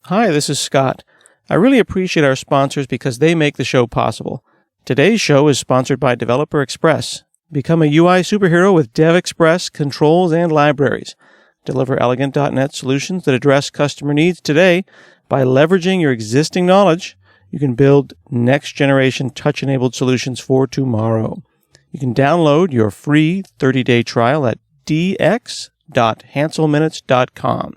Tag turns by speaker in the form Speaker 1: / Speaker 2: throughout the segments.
Speaker 1: Hi, this is Scott. I really appreciate our sponsors because they make the show possible. Today's show is sponsored by Developer Express. Become a UI superhero with Dev Express controls and libraries. Deliver elegant .NET solutions that address customer needs today. By leveraging your existing knowledge, you can build next-generation touch-enabled solutions for tomorrow. You can download your free 30-day trial at dx.hanselminutes.com.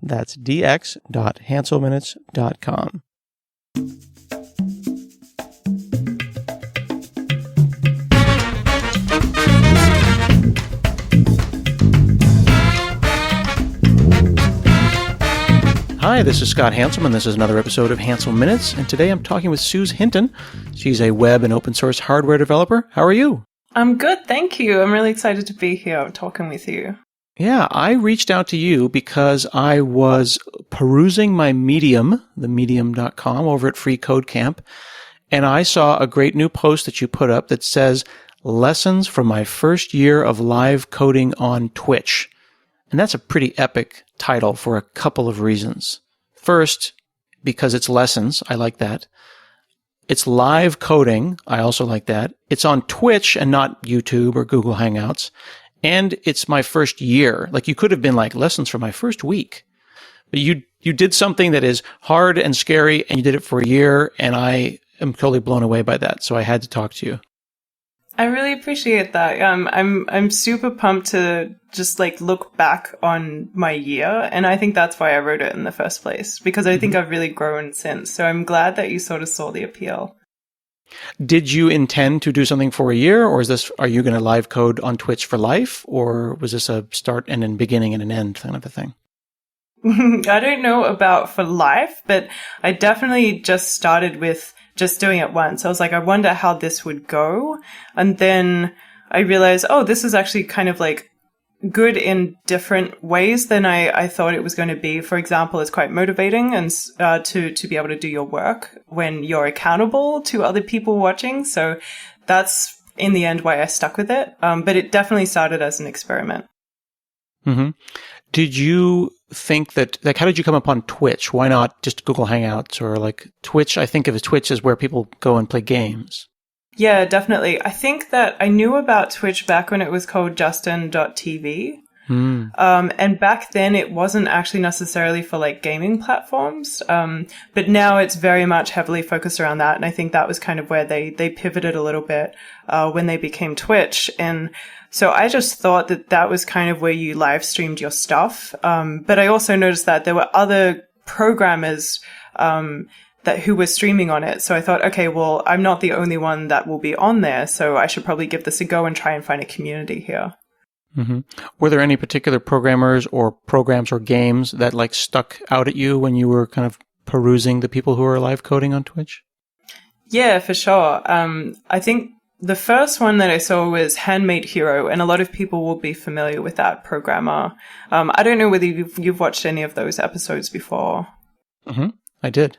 Speaker 1: That's dx.hanselminutes.com. Hi, this is Scott Hansel, and this is another episode of Hansel Minutes, and today I'm talking with Suz Hinton. She's a web and open source hardware developer. How are you?
Speaker 2: I'm good, thank you. I'm really excited to be here talking with you.
Speaker 1: Yeah, I reached out to you because I was perusing my Medium, the medium.com, over at Free Code Camp, and I saw a great new post that you put up that says, Lessons from my first year of live coding on Twitch. And that's a pretty epic title for a couple of reasons. First, because it's lessons. I like that. It's live coding. I also like that. It's on Twitch and not YouTube or Google Hangouts. And it's my first year. Like, you could have been like, lessons from my first week. But you did something that is hard and scary, and you did it for a year, and I am totally blown away by that. So I had to talk to you.
Speaker 2: I really appreciate that. I'm super pumped to just like look back on my year, and I think that's why I wrote it in the first place, because I think I've really grown since. So I'm glad that you sort of saw the appeal.
Speaker 1: Did you intend to do something for a year, or are you going to live code on Twitch for life, or was this a start and a beginning and an end kind of a thing?
Speaker 2: I don't know about for life, but I definitely just started with just doing it once. I was like, I wonder how this would go. And then I realized, oh, this is actually kind of like good in different ways than I thought it was going to be. For example, it's quite motivating and to be able to do your work when you're accountable to other people watching. So that's in the end why I stuck with it. But it definitely started as an experiment.
Speaker 1: Mm-hmm. Did you think that, like, how did you come upon Twitch? Why not just Google Hangouts or like Twitch? I think of Twitch as where people go and play games.
Speaker 2: Yeah, definitely. I think that I knew about Twitch back when it was called Justin.tv. And back then it wasn't actually necessarily for like gaming platforms. But now it's very much heavily focused around that. And I think that was kind of where they pivoted a little bit, when they became Twitch. And so I just thought that that was kind of where you live streamed your stuff. But I also noticed that there were other programmers, who were streaming on it. So I thought, okay, well, I'm not the only one that will be on there. So I should probably give this a go and try and find a community here.
Speaker 1: Mm-hmm. Were there any particular programmers or programs or games that like stuck out at you when you were kind of perusing the people who are live coding on Twitch? Yeah,
Speaker 2: for sure. I think the first one that I saw was Handmade Hero, and a lot of people will be familiar with that programmer. I don't know whether you've watched any of those episodes before.
Speaker 1: Mm-hmm. I did.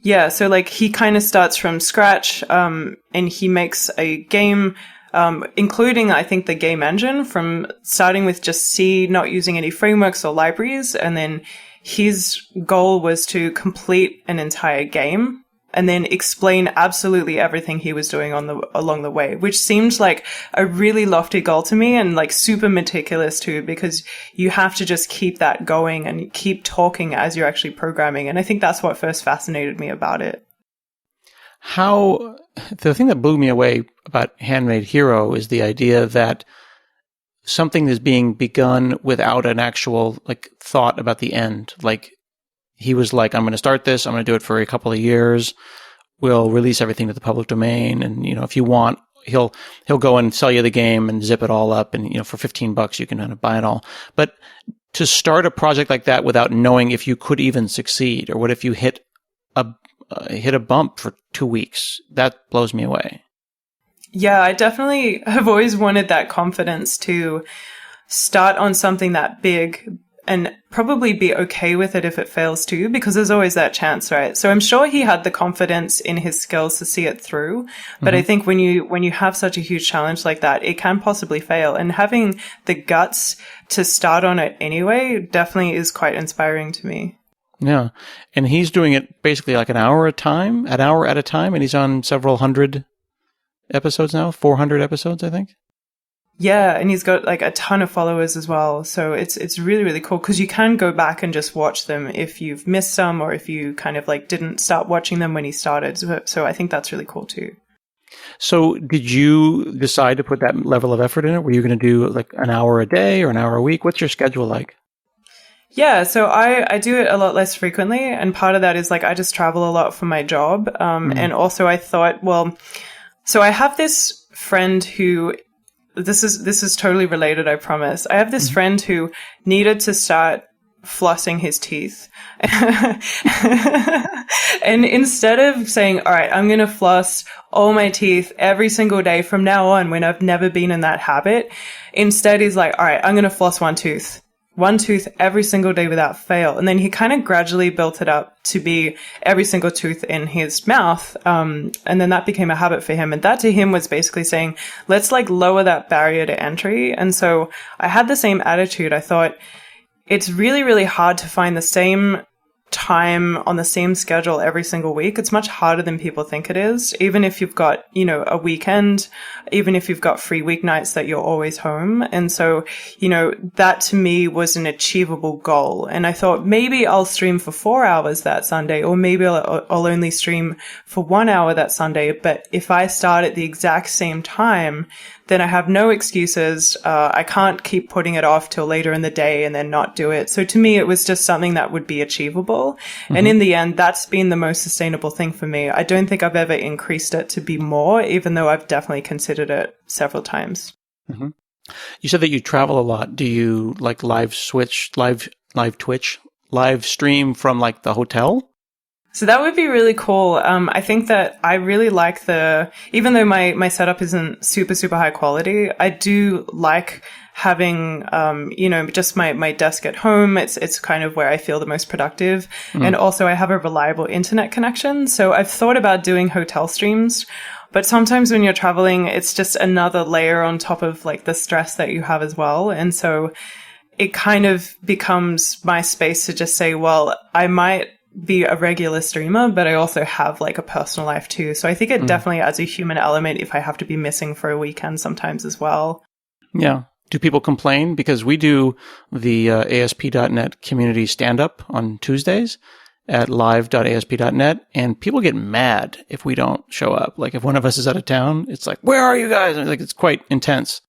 Speaker 2: Yeah, so like he kind of starts from scratch, and he makes a game, including, I think, the game engine, from starting with just C, not using any frameworks or libraries. And then his goal was to complete an entire game and then explain absolutely everything he was doing along the way, which seemed like a really lofty goal to me, and like super meticulous too, because you have to just keep that going and keep talking as you're actually programming. And I think that's what first fascinated me about it.
Speaker 1: The thing that blew me away about Handmade Hero is the idea that something is being begun without an actual like thought about the end. Like, he was like, I'm going to start this. I'm going to do it for a couple of years. We'll release everything to the public domain. And, if you want, he'll go and sell you the game and zip it all up. And, for $15, you can kind of buy it all. But to start a project like that without knowing if you could even succeed, or what if you hit a bump for 2 weeks, that blows me away.
Speaker 2: Yeah, I definitely have always wanted that confidence to start on something that big and probably be okay with it if it fails too, because there's always that chance, right? So I'm sure he had the confidence in his skills to see it through. But I think when you have such a huge challenge like that, it can possibly fail. And having the guts to start on it anyway definitely is quite inspiring to me.
Speaker 1: Yeah. And he's doing it basically like an hour at a time, and he's on several hundred episodes now, 400 episodes, I think.
Speaker 2: Yeah, and he's got like a ton of followers as well. So it's really, really cool because you can go back and just watch them if you've missed some or if you kind of like didn't start watching them when he started. So I think that's really cool too.
Speaker 1: So did you decide to put that level of effort in it? Were you going to do like an hour a day or an hour a week? What's your schedule like?
Speaker 2: Yeah, so I do it a lot less frequently. And part of that is like I just travel a lot for my job. And also I thought, well, so I have this friend who this is totally related, I promise. I have this friend who needed to start flossing his teeth. And instead of saying, all right, I'm going to floss all my teeth every single day from now on when I've never been in that habit, instead he's like, all right, I'm going to floss one tooth every single day without fail. And then he kind of gradually built it up to be every single tooth in his mouth. And then that became a habit for him. And that to him was basically saying, let's like lower that barrier to entry. And so I had the same attitude. I thought it's really, really hard to find the same time on the same schedule every single week. It's much harder than people think it is. Even if you've got, a weekend, even if you've got free weeknights that you're always home. And so, that to me was an achievable goal. And I thought maybe I'll stream for 4 hours that Sunday, or maybe I'll only stream for 1 hour that Sunday. But if I start at the exact same time, then I have no excuses. I can't keep putting it off till later in the day and then not do it. So to me, it was just something that would be achievable. And in the end, that's been the most sustainable thing for me. I don't think I've ever increased it to be more, even though I've definitely considered it several times.
Speaker 1: You said that you travel a lot. Do you like live Twitch, live stream from like the hotel?
Speaker 2: So that would be really cool. I think that I really like even though my setup isn't super, super high quality, I do like having, just my desk at home. It's kind of where I feel the most productive. And also I have a reliable internet connection. So I've thought about doing hotel streams, but sometimes when you're traveling, it's just another layer on top of like the stress that you have as well. And so it kind of becomes my space to just say, well, I might be a regular streamer, but I also have like a personal life too. So I think it definitely adds a human element if I have to be missing for a weekend sometimes as well.
Speaker 1: Yeah. Do people complain? Because we do the ASP.NET community stand-up on Tuesdays at live.asp.net, and people get mad if we don't show up. Like if one of us is out of town, it's like, where are you guys? And like it's quite intense.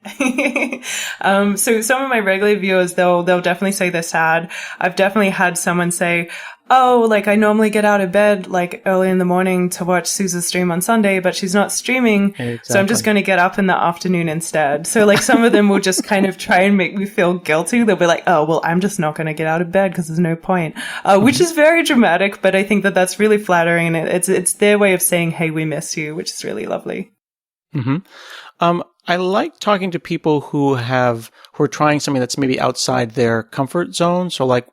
Speaker 2: So some of my regular viewers, they'll definitely say they're sad. I've definitely had someone say, oh, like I normally get out of bed like early in the morning to watch Suz's stream on Sunday, but she's not streaming. Exactly. So I'm just going to get up in the afternoon instead. So like some of them will just kind of try and make me feel guilty. They'll be like, oh, well, I'm just not going to get out of bed because there's no point, which is very dramatic, but I think that that's really flattering. And it's their way of saying, hey, we miss you, which is really lovely.
Speaker 1: I like talking to people who are trying something that's maybe outside their comfort zone. So like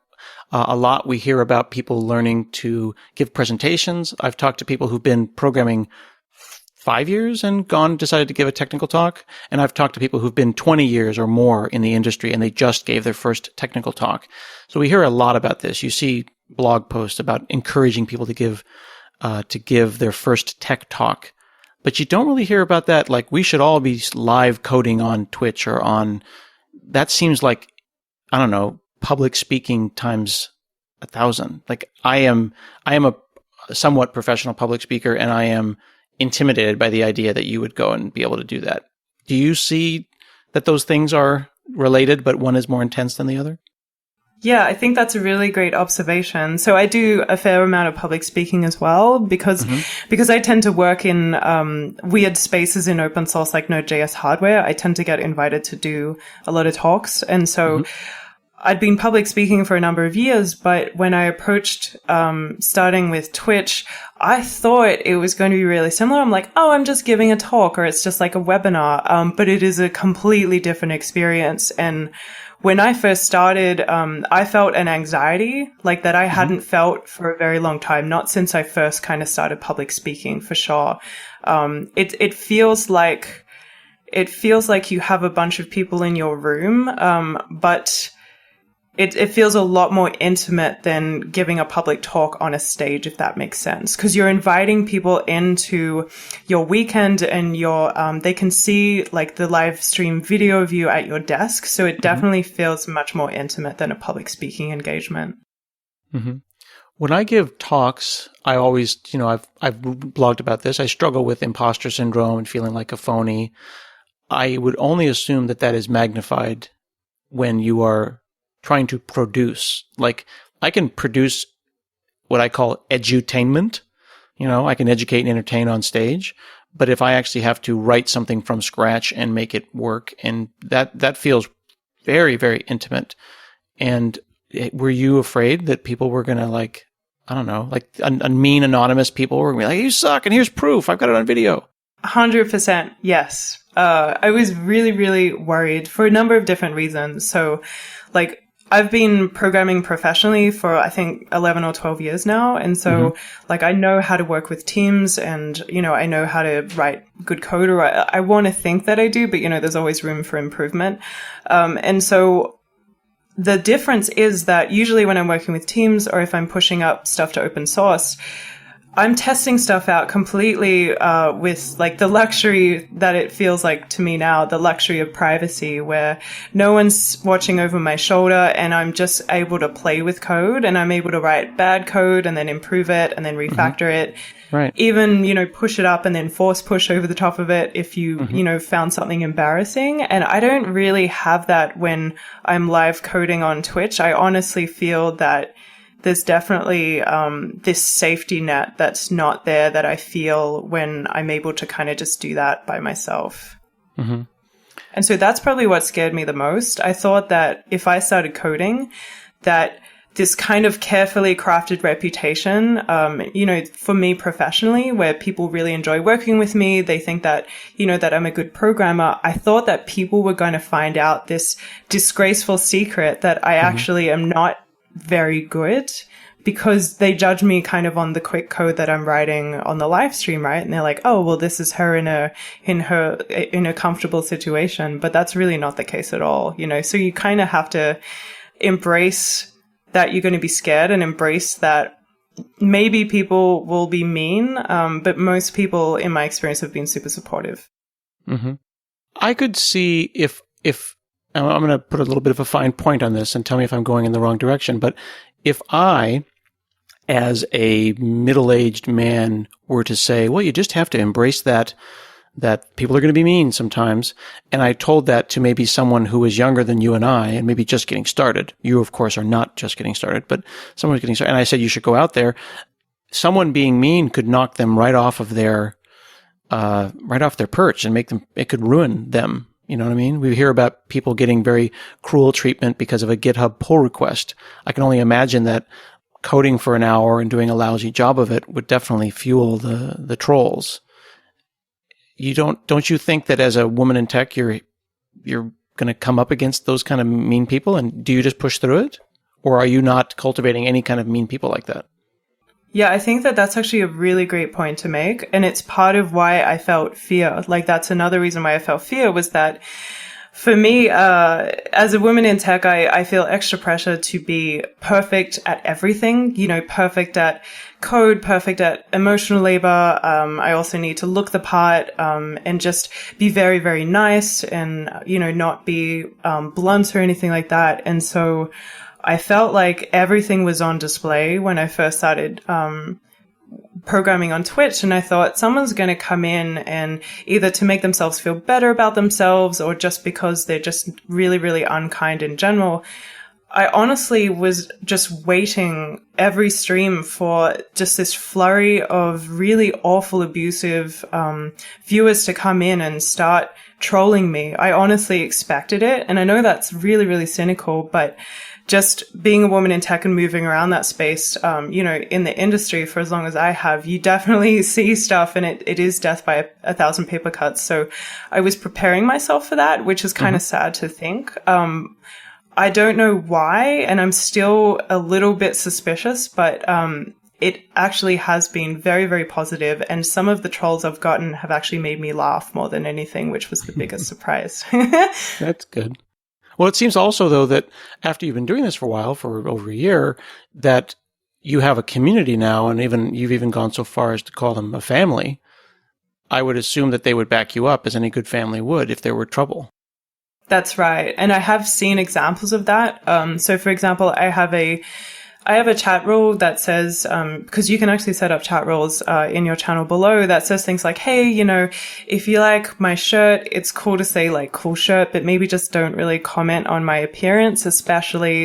Speaker 1: a lot we hear about people learning to give presentations. I've talked to people who've been programming 5 years and decided to give a technical talk. And I've talked to people who've been 20 years or more in the industry and they just gave their first technical talk. So we hear a lot about this. You see blog posts about encouraging people to give their first tech talk. But you don't really hear about that. Like we should all be live coding on Twitch or that seems like, I don't know, public speaking times 1,000. Like I am a somewhat professional public speaker and I am intimidated by the idea that you would go and be able to do that. Do you see that those things are related, but one is more intense than the other?
Speaker 2: Yeah, I think that's a really great observation. So I do a fair amount of public speaking as well because I tend to work in weird spaces in open source like Node.js hardware. I tend to get invited to do a lot of talks. And so I'd been public speaking for a number of years, but when I approached starting with Twitch, I thought it was going to be really similar. I'm like, oh, I'm just giving a talk or it's just like a webinar. But it is a completely different experience. And when I first started, I felt an anxiety like that I hadn't felt for a very long time, not since I first kind of started public speaking for sure. It feels like you have a bunch of people in your room, but it feels a lot more intimate than giving a public talk on a stage, if that makes sense. Because you're inviting people into your weekend and they can see like the live stream video of you at your desk. So it definitely feels much more intimate than a public speaking engagement.
Speaker 1: Mm-hmm. When I give talks, I always, I've blogged about this. I struggle with imposter syndrome and feeling like a phony. I would only assume that is magnified when you are trying to produce. Like, I can produce what I call edutainment. I can educate and entertain on stage. But if I actually have to write something from scratch and make it work, and that feels very, very intimate. And were you afraid that people were going to like, I don't know, like a mean anonymous people were going to be like, you suck and here's proof. I've got it on video.
Speaker 2: 100%. Yes. I was really, really worried for a number of different reasons. So like, I've been programming professionally for, I think, 11 or 12 years now. And so, like, I know how to work with teams and, I know how to write good code, or I want to think that I do, but, there's always room for improvement. And so the difference is that usually when I'm working with teams or if I'm pushing up stuff to open source, I'm testing stuff out completely with like the luxury that it feels like to me now, the luxury of privacy, where no one's watching over my shoulder and I'm just able to play with code and I'm able to write bad code and then improve it and then refactor it.
Speaker 1: Right.
Speaker 2: Even, push it up and then force push over the top of it if you, found something embarrassing. And I don't really have that when I'm live coding on Twitch. I honestly feel that there's definitely this safety net that's not there that I feel when I'm able to kind of just do that by myself. Mm-hmm. And so that's probably what scared me the most. I thought that if I started coding, that this kind of carefully crafted reputation, for me professionally, where people really enjoy working with me, they think that, that I'm a good programmer. I thought that people were going to find out this disgraceful secret that I actually am not very good, because they judge me kind of on the quick code that I'm writing on the live stream, right? And they're like, oh, well, this is her in a comfortable situation, but that's really not the case at all, So you kind of have to embrace that you're going to be scared and embrace that maybe people will be mean, but most people, in my experience, have been super supportive.
Speaker 1: Mm-hmm. I could see if I'm going to put a little bit of a fine point on this and tell me if I'm going in the wrong direction. But if I, as a middle-aged man, were to say, well, you just have to embrace that people are going to be mean sometimes, and I told that to maybe someone who is younger than you and I, and maybe just getting started. You, of course, are not just getting started, but someone who's getting started. And I said, you should go out there. Someone being mean could knock them right off their perch and it could ruin them. You know what I mean? We hear about people getting very cruel treatment because of a GitHub pull request. I can only imagine that coding for an hour and doing a lousy job of it would definitely fuel the trolls. Don't you think that as a woman in tech, you're going to come up against those kind of mean people? And do you just push through it? Or are you not cultivating any kind of mean people like that?
Speaker 2: Yeah, I think that that's actually a really great point to make. And it's part of why I felt fear. Like, that's another reason why I felt fear, was that for me, as a woman in tech, I feel extra pressure to be perfect at everything, perfect at code, perfect at emotional labor. I also need to look the part, and just be very, very nice and, not be, blunt or anything like that. And so I felt like everything was on display when I first started, programming on Twitch, and I thought someone's going to come in and either to make themselves feel better about themselves or just because they're just really, really unkind in general. I honestly was just waiting every stream for just this flurry of really awful, abusive viewers to come in and start trolling me. I honestly expected it, and I know that's really, really cynical, but just being a woman in tech and moving around that space, in the industry for as long as I have, you definitely see stuff, and it is death by a thousand paper cuts. So I was preparing myself for that, which is kind of sad to think. I don't know why, and I'm still a little bit suspicious, but it actually has been very, very positive, and some of the trolls I've gotten have actually made me laugh more than anything, which was the biggest surprise.
Speaker 1: That's good. Well, it seems also, though, that after you've been doing this for a while, for over a year, that you have a community now, and you've even gone so far as to call them a family. I would assume that they would back you up, as any good family would, if there were trouble.
Speaker 2: That's right. And I have seen examples of that. So, for example, I have a chat rule that says, because you can actually set up chat rules in your channel below, that says things like, hey, if you like my shirt, it's cool to say like cool shirt, but maybe just don't really comment on my appearance, especially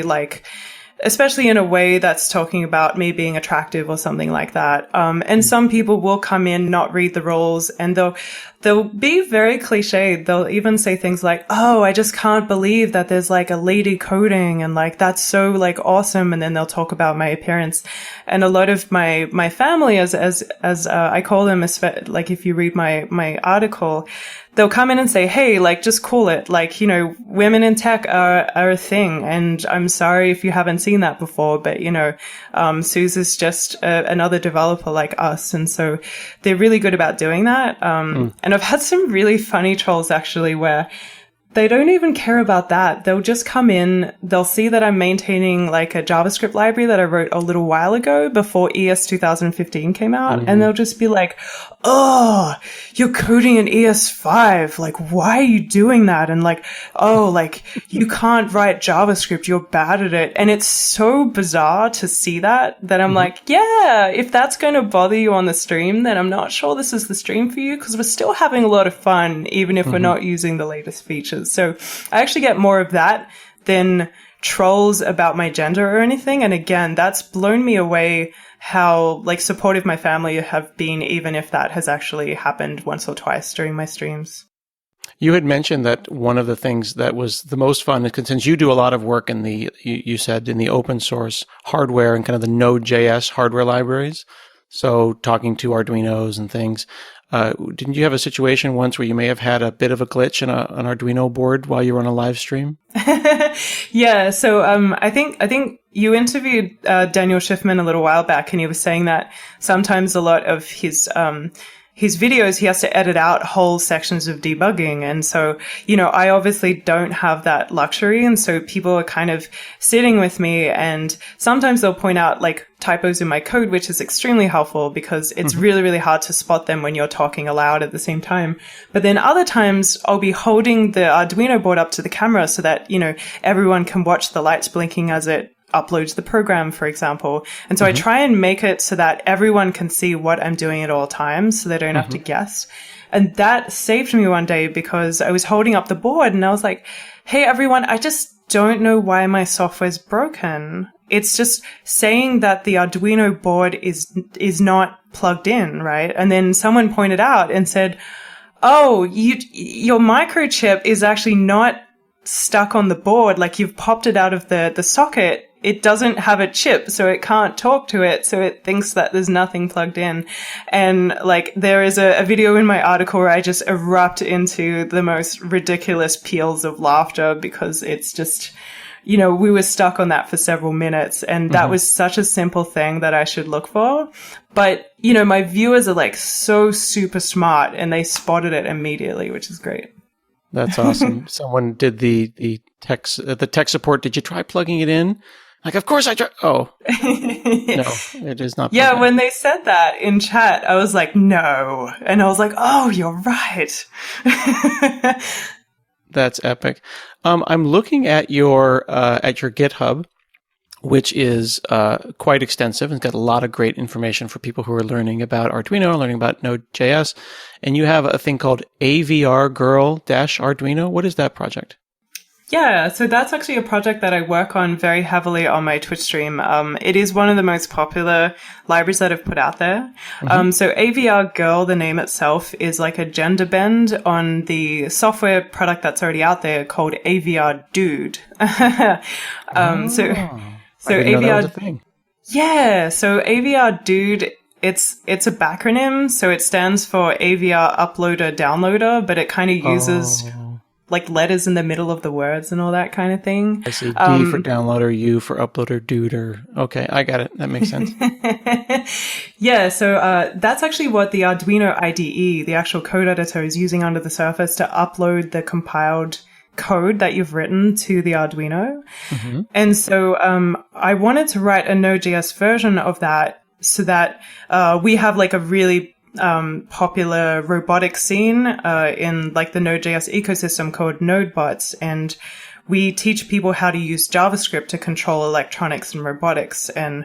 Speaker 2: in a way that's talking about me being attractive or something like that. And some people will come in, not read the rules, and they'll be very cliched. They'll even say things like, oh, I just can't believe that there's like a lady coding, and like, that's so like awesome. And then they'll talk about my appearance. And a lot of my family, as I call them, like if you read my article, they'll come in and say, hey, like, just cool it. Like, women in tech are a thing. And I'm sorry if you haven't seen that before, but, Suz is just another developer like us. And so they're really good about doing that. And I've had some really funny trolls actually where they don't even care about that. They'll just come in, they'll see that I'm maintaining like a JavaScript library that I wrote a little while ago before ES 2015 came out. And they'll just be like, oh, you're coding in ES5. Like, why are you doing that? And like, oh, like you can't write JavaScript. You're bad at it. And it's so bizarre to see that I'm like, yeah, if that's going to bother you on the stream, then I'm not sure this is the stream for you, because we're still having a lot of fun, even if we're not using the latest features. So I actually get more of that than trolls about my gender or anything. And again, that's blown me away how like supportive my family have been, even if that has actually happened once or twice during my streams.
Speaker 1: You had mentioned that one of the things that was the most fun, since you do a lot of work in you said in the open source hardware and kind of the Node.js hardware libraries. So talking to Arduinos and things. Didn't you have a situation once where you may have had a bit of a glitch in an Arduino board while you were on a live stream?
Speaker 2: Yeah. So, I think you interviewed, Daniel Schiffman a little while back, and he was saying that sometimes a lot of his videos, he has to edit out whole sections of debugging. And so, I obviously don't have that luxury. And so people are kind of sitting with me, and sometimes they'll point out like typos in my code, which is extremely helpful because it's really, really hard to spot them when you're talking aloud at the same time. But then other times I'll be holding the Arduino board up to the camera so that, everyone can watch the lights blinking as it uploads the program, for example. And so I try and make it so that everyone can see what I'm doing at all times, so they don't have to guess. And that saved me one day because I was holding up the board and I was like, hey, everyone, I just don't know why my software's broken. It's just saying that the Arduino board is not plugged in, right? And then someone pointed out and said, oh, your microchip is actually not stuck on the board. Like, you've popped it out of the socket. It doesn't have a chip, so it can't talk to it. So it thinks that there's nothing plugged in. And like, there is a video in my article where I just erupt into the most ridiculous peals of laughter because it's just, we were stuck on that for several minutes. And that was such a simple thing that I should look for. But, my viewers are like so super smart and they spotted it immediately, which is great.
Speaker 1: That's awesome. Someone did the tech support. Did you try plugging it in? Like, of course I tried. Oh, no, it is not.
Speaker 2: Yeah, when they said that in chat, I was like, no. And I was like, oh, you're right.
Speaker 1: That's epic. I'm looking at your GitHub, which is quite extensive and it's got a lot of great information for people who are learning about Arduino, learning about Node.js. And you have a thing called AVRGirl-Arduino. What is that project?
Speaker 2: Yeah, so that's actually a project that I work on very heavily on my Twitch stream. It is one of the most popular libraries that I've put out there. So AVR Girl, the name itself, is like a gender bend on the software product that's already out there called AVR Dude. So AVR, yeah, so AVR Dude, it's a backronym, so it stands for AVR Uploader Downloader, but it kind of uses like letters in the middle of the words and all that kind of thing.
Speaker 1: I see. D for downloader, U for uploader, dude, okay, I got it. That makes sense.
Speaker 2: Yeah, so that's actually what the Arduino IDE, the actual code editor, is using under the surface to upload the compiled code that you've written to the Arduino.
Speaker 1: Mm-hmm.
Speaker 2: And so I wanted to write a Node.js version of that so that we have like a really popular robotic scene in like the Node.js ecosystem called NodeBots. And we teach people how to use JavaScript to control electronics and robotics. And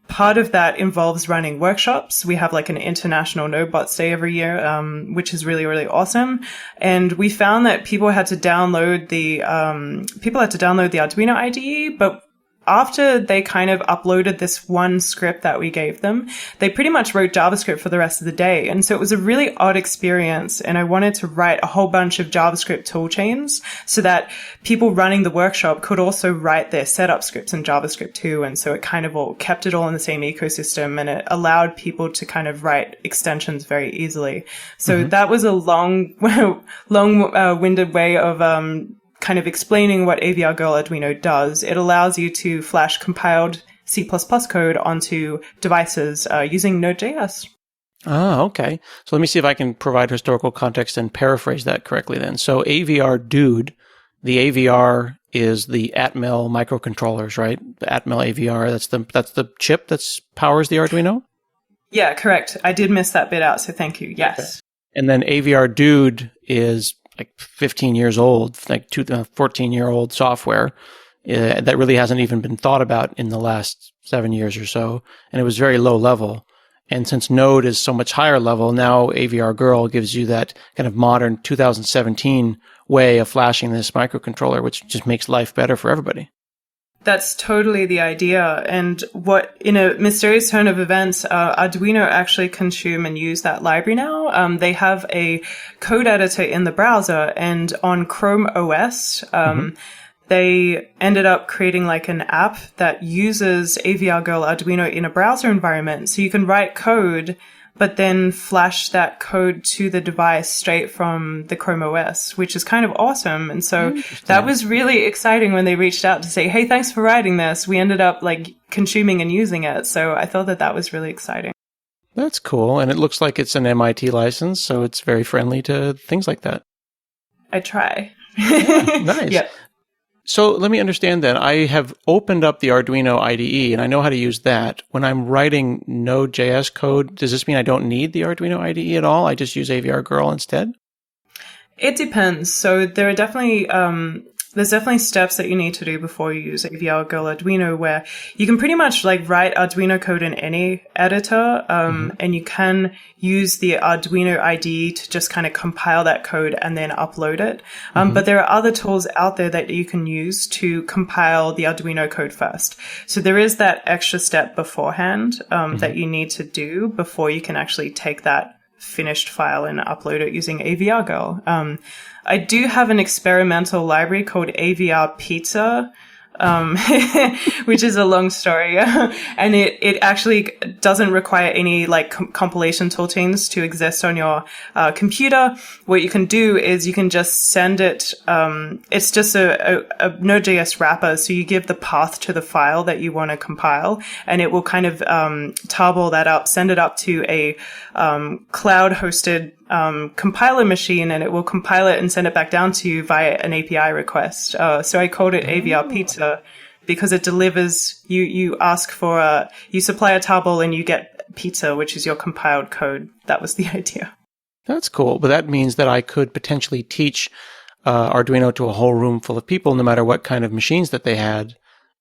Speaker 2: part of that involves running workshops. We have like an international NodeBots Day every year, which is really, really awesome. And we found that people had to download the Arduino IDE, but after they kind of uploaded this one script that we gave them, they pretty much wrote JavaScript for the rest of the day. And so it was a really odd experience. And I wanted to write a whole bunch of JavaScript toolchains so that people running the workshop could also write their setup scripts in JavaScript too. And so it kind of all kept it all in the same ecosystem, and it allowed people to kind of write extensions very easily. So that was a long-winded way of kind of explaining what AVR Girl Arduino does. It allows you to flash compiled C++ code onto devices using Node.js.
Speaker 1: Ah, okay. So let me see if I can provide historical context and paraphrase that correctly then. So AVR Dude, the AVR is the Atmel microcontrollers, right? The Atmel AVR, that's the chip that powers the Arduino?
Speaker 2: Yeah, correct. I did miss that bit out, so thank you. Yes.
Speaker 1: Okay. And then AVR Dude is like 15 years old, like 14-year-old software that really hasn't even been thought about in the last 7 years or so. And it was very low level. And since Node is so much higher level, now AVR Girl gives you that kind of modern 2017 way of flashing this microcontroller, which just makes life better for everybody.
Speaker 2: That's totally the idea. And what, in a mysterious turn of events, Arduino actually consume and use that library now. They have a code editor in the browser, and on Chrome OS, they ended up creating like an app that uses AVR Girl Arduino in a browser environment. So you can write code, but then flash that code to the device straight from the Chrome OS, which is kind of awesome. And so that was really exciting when they reached out to say, hey, thanks for writing this. We ended up like consuming and using it. So I thought that was really exciting.
Speaker 1: That's cool. And it looks like it's an MIT license, so it's very friendly to things like that.
Speaker 2: I try.
Speaker 1: Nice.
Speaker 2: Yeah.
Speaker 1: So let me understand then. I have opened up the Arduino IDE and I know how to use that. When I'm writing Node.js code, does this mean I don't need the Arduino IDE at all? I just use AVR Girl instead?
Speaker 2: It depends. So there are definitely there's definitely steps that you need to do before you use AVR Girl Arduino, where you can pretty much like write Arduino code in any editor, and you can use the Arduino IDE to just kind of compile that code and then upload it. But there are other tools out there that you can use to compile the Arduino code first. So there is that extra step beforehand that you need to do before you can actually take that finished file and upload it using AVR Girl. I do have an experimental library called AVR Pizza, which is a long story. And it actually doesn't require any like compilation toolchains to exist on your computer. What you can do is you can just send it. It's just a Node.js wrapper. So you give the path to the file that you want to compile, and it will kind of tarball that up, send it up to a cloud hosted compiler machine, and it will compile it and send it back down to you via an API request. So I called it AVR Pizza because it delivers, you ask for you supply a tarball and you get pizza, which is your compiled code. That was the idea.
Speaker 1: That's cool. But that means that I could potentially teach Arduino to a whole room full of people, no matter what kind of machines that they had,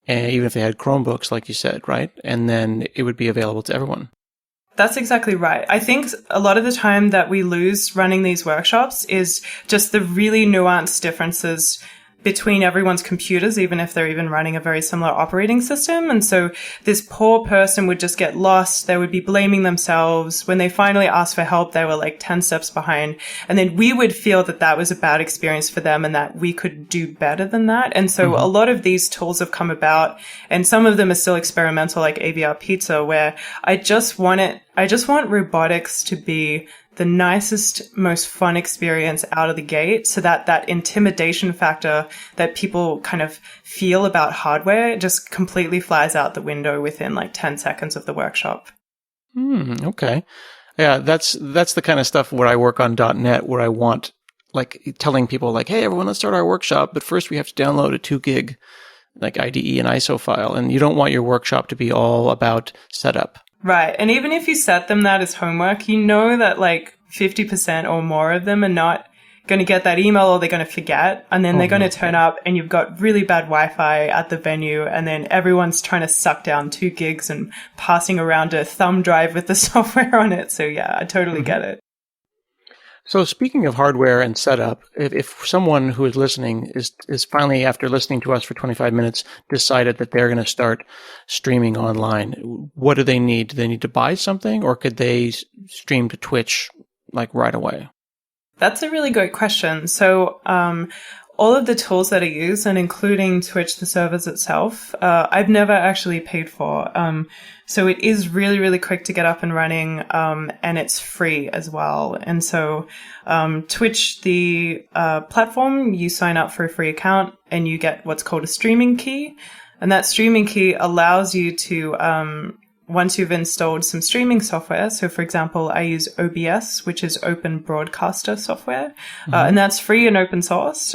Speaker 1: and even if they had Chromebooks, like you said, right? And then it would be available to everyone.
Speaker 2: That's exactly right. I think a lot of the time that we lose running these workshops is just the really nuanced differences between everyone's computers, even if they're even running a very similar operating system. And so this poor person would just get lost. They would be blaming themselves. When they finally asked for help, they were like 10 steps behind. And then we would feel that that was a bad experience for them and that we could do better than that. And so a lot of these tools have come about, and some of them are still experimental, like AVR Pizza, where I just want robotics to be the nicest, most fun experience out of the gate, so that that intimidation factor that people kind of feel about hardware just completely flies out the window within like 10 seconds of the workshop.
Speaker 1: Okay. Yeah, that's the kind of stuff where I work on .NET, where I want like telling people like, hey, everyone, let's start our workshop. But first we have to download a 2 gig like IDE and ISO file. And you don't want your workshop to be all about setup.
Speaker 2: Right. And even if you set them that as homework, you know that like 50% or more of them are not going to get that email, or they're going to forget, and then they're going to turn up and you've got really bad Wi-Fi at the venue, and then everyone's trying to suck down 2 gigs and passing around a thumb drive with the software on it. So yeah, I totally get it.
Speaker 1: So speaking of hardware and setup, if someone who is listening is finally, after listening to us for 25 minutes, decided that they're going to start streaming online, what do they need? Do they need to buy something, or could they stream to Twitch like right away?
Speaker 2: That's a really great question. So all of the tools that are used, and including Twitch, the servers itself, I've never actually paid for. So it is really, really quick to get up and running, and it's free as well. And so Twitch, the platform, you sign up for a free account and you get what's called a streaming key. And that streaming key allows you to once you've installed some streaming software, so for example, I use OBS, which is Open Broadcaster software, and that's free and open source,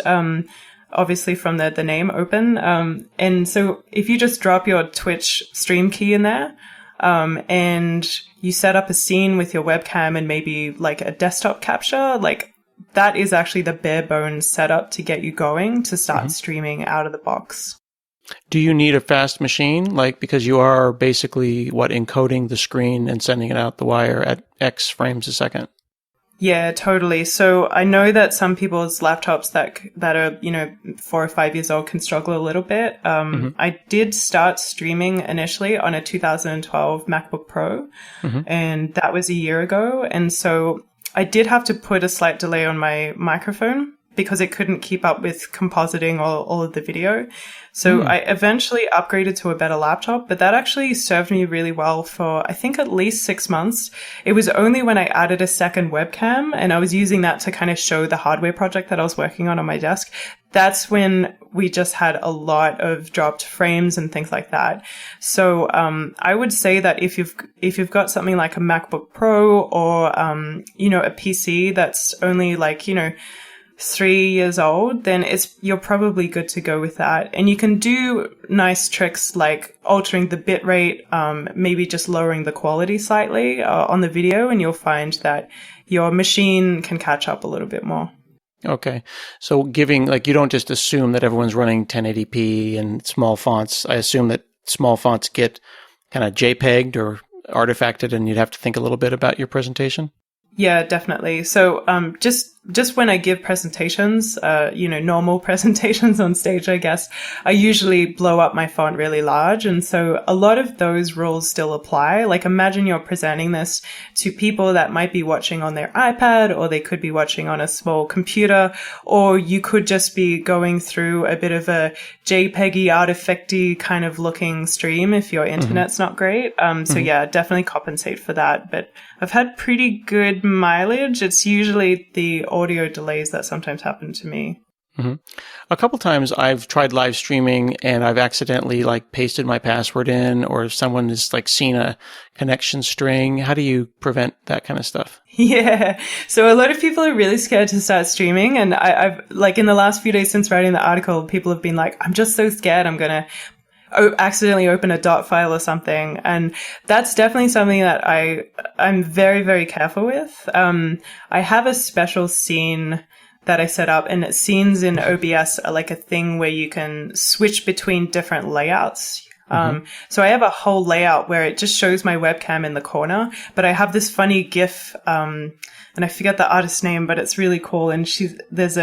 Speaker 2: obviously from the name open. And so if you just drop your Twitch stream key in there, and you set up a scene with your webcam and maybe like a desktop capture, like that is actually the bare bones setup to get you going to start streaming out of the box.
Speaker 1: Do you need a fast machine? Like, because you are basically encoding the screen and sending it out the wire at X frames a second.
Speaker 2: Yeah, totally. So I know that some people's laptops that are, 4 or 5 years old can struggle a little bit. I did start streaming initially on a 2012 MacBook Pro, and that was a year ago. And so I did have to put a slight delay on my microphone because it couldn't keep up with compositing all of the video. So I eventually upgraded to a better laptop, but that actually served me really well for, I think, at least 6 months. It was only when I added a second webcam and I was using that to kind of show the hardware project that I was working on my desk. That's when we just had a lot of dropped frames and things like that. So I would say that if you've got something like a MacBook Pro or a PC that's only 3 years old, then you're probably good to go with that. And you can do nice tricks like altering the bit rate, maybe just lowering the quality slightly on the video, and you'll find that your machine can catch up a little bit more.
Speaker 1: Okay. So you don't just assume that everyone's running 1080p and small fonts. I assume that small fonts get kind of JPEG'd or artifacted, and you'd have to think a little bit about your presentation.
Speaker 2: Yeah, definitely. So just when I give presentations, normal presentations on stage, I guess, I usually blow up my font really large. And so a lot of those rules still apply. Like imagine you're presenting this to people that might be watching on their iPad, or they could be watching on a small computer, or you could just be going through a bit of a JPEG-y, artifacty kind of looking stream if your internet's not great. So yeah, definitely compensate for that. But I've had pretty good mileage. It's usually the audio delays that sometimes happen to me.
Speaker 1: A couple times I've tried live streaming and I've accidentally pasted my password in, or someone has seen a connection string. How do you prevent that kind of stuff? Yeah.
Speaker 2: So a lot of people are really scared to start streaming. And I've in the last few days since writing the article, people have been like, I'm just so scared I'm going to accidentally open a dot file or something. And that's definitely something that I'm very, very careful with. I have a special scene that I set up, and scenes in OBS are like a thing where you can switch between different layouts. So I have a whole layout where it just shows my webcam in the corner, but I have this funny GIF, and I forget the artist's name, but it's really cool. And there's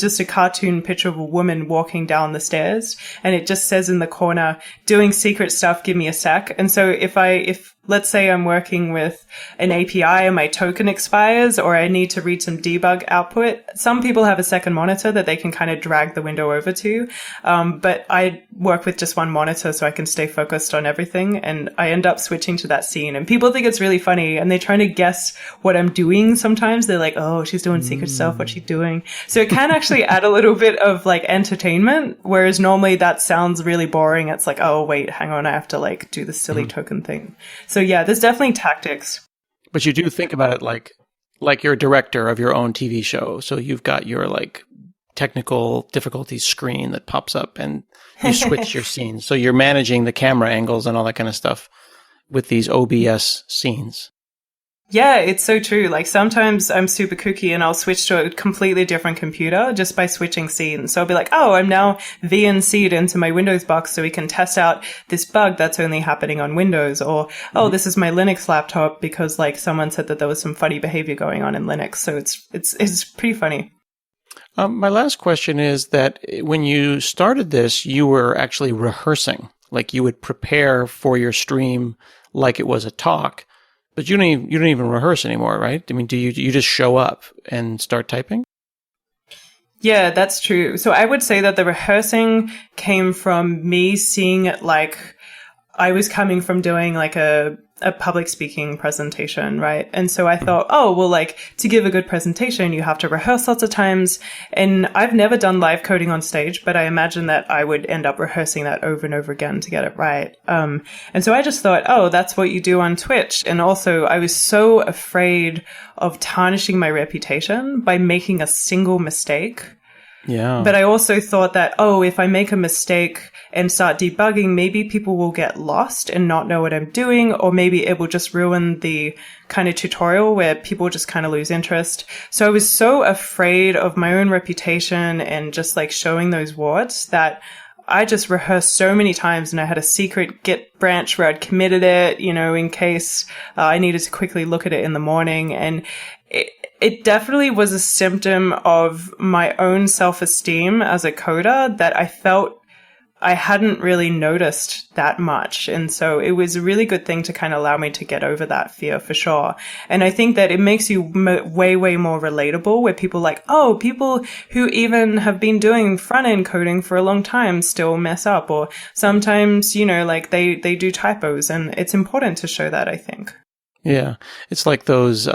Speaker 2: just a cartoon picture of a woman walking down the stairs, and it just says in the corner, doing secret stuff, give me a sec. And so if let's say I'm working with an API and my token expires, or I need to read some debug output, some people have a second monitor that they can kind of drag the window over to. But I work with just one monitor so I can stay focused on everything. And I end up switching to that scene, and people think it's really funny, and they're trying to guess what I'm doing. Sometimes they're like, oh, she's doing secret stuff. What's she doing? So it can actually add a little bit of entertainment. Whereas normally that sounds really boring. It's like, oh, wait, hang on. I have to do the silly token thing. So yeah, there's definitely tactics.
Speaker 1: But you do think about it Like you're a director of your own TV show. So you've got your like technical difficulties screen that pops up and you switch your scenes. So you're managing the camera angles and all that kind of stuff with these OBS scenes.
Speaker 2: Yeah, it's so true. Like sometimes I'm super kooky and I'll switch to a completely different computer just by switching scenes. So I'll be like, oh, I'm now VNC'd into my Windows box so we can test out this bug that's only happening on Windows. Or, oh, this is my Linux laptop because like someone said that there was some funny behavior going on in Linux. So it's pretty funny.
Speaker 1: My last question is that when you started this, you were actually rehearsing. Like you would prepare for your stream like it was a talk. But you don't even rehearse anymore, right? I mean, do you just show up and start typing?
Speaker 2: Yeah, that's true. So I would say that the rehearsing came from me seeing it like I was coming from doing like a public speaking presentation, right? And so I thought, oh, well, like to give a good presentation, you have to rehearse lots of times. And I've never done live coding on stage, but I imagine that I would end up rehearsing that over and over again to get it right. And so I just thought, oh, that's what you do on Twitch. And also I was so afraid of tarnishing my reputation by making a single mistake.
Speaker 1: Yeah.
Speaker 2: But I also thought that, oh, if I make a mistake and start debugging, maybe people will get lost and not know what I'm doing, or maybe it will just ruin the kind of tutorial where people just kind of lose interest. So I was so afraid of my own reputation and just like showing those warts that I just rehearsed so many times, and I had a secret Git branch where I'd committed it, you know, in case I needed to quickly look at it in the morning. And it definitely was a symptom of my own self-esteem as a coder that I felt I hadn't really noticed that much. And so it was a really good thing to kind of allow me to get over that fear for sure. And I think that it makes you way, way more relatable, where people are like, oh, people who even have been doing front-end coding for a long time still mess up. Or sometimes, you know, like they do typos, and it's important to show that, I think.
Speaker 1: Yeah. It's like those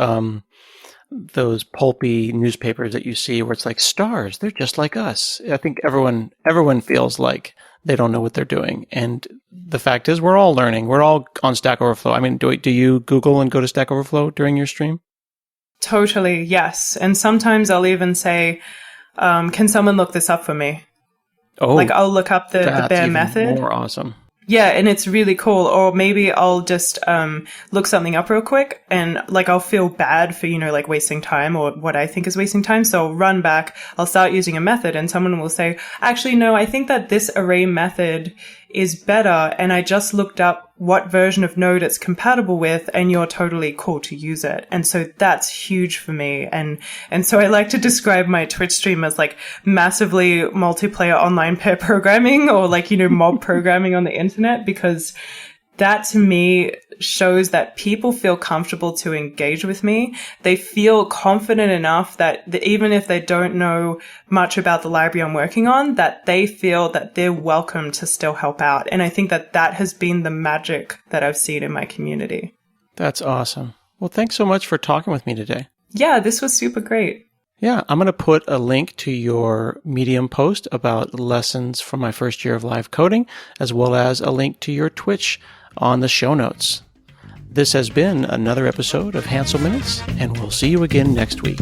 Speaker 1: pulpy newspapers that you see where it's like stars, they're just like us. I think everyone feels like they don't know what they're doing. And the fact is we're all learning. We're all on Stack Overflow. I mean, do you Google and go to Stack Overflow during your stream?
Speaker 2: Totally. Yes. And sometimes I'll even say, can someone look this up for me?
Speaker 1: Oh,
Speaker 2: like I'll look up the bare method.
Speaker 1: More awesome.
Speaker 2: Yeah, and it's really cool. Or maybe I'll just look something up real quick, and like I'll feel bad for, you know, like wasting time or what I think is wasting time. So I'll run back, I'll start using a method, and someone will say, actually, no, I think that this array method is better, and I just looked up what version of Node it's compatible with, and you're totally cool to use it. And so that's huge for me. And so I like to describe my Twitch stream as like massively multiplayer online pair programming, or like, you know, mob programming on the internet, because that to me shows that people feel comfortable to engage with me. They feel confident enough that even if they don't know much about the library I'm working on, that they feel that they're welcome to still help out. And I think that that has been the magic that I've seen in my community.
Speaker 1: That's awesome. Well, thanks so much for talking with me today.
Speaker 2: Yeah, this was super great.
Speaker 1: Yeah, I'm going to put a link to your Medium post about lessons from my first year of live coding, as well as a link to your Twitch on the show notes. This has been another episode of Hansel Minutes, and we'll see you again next week.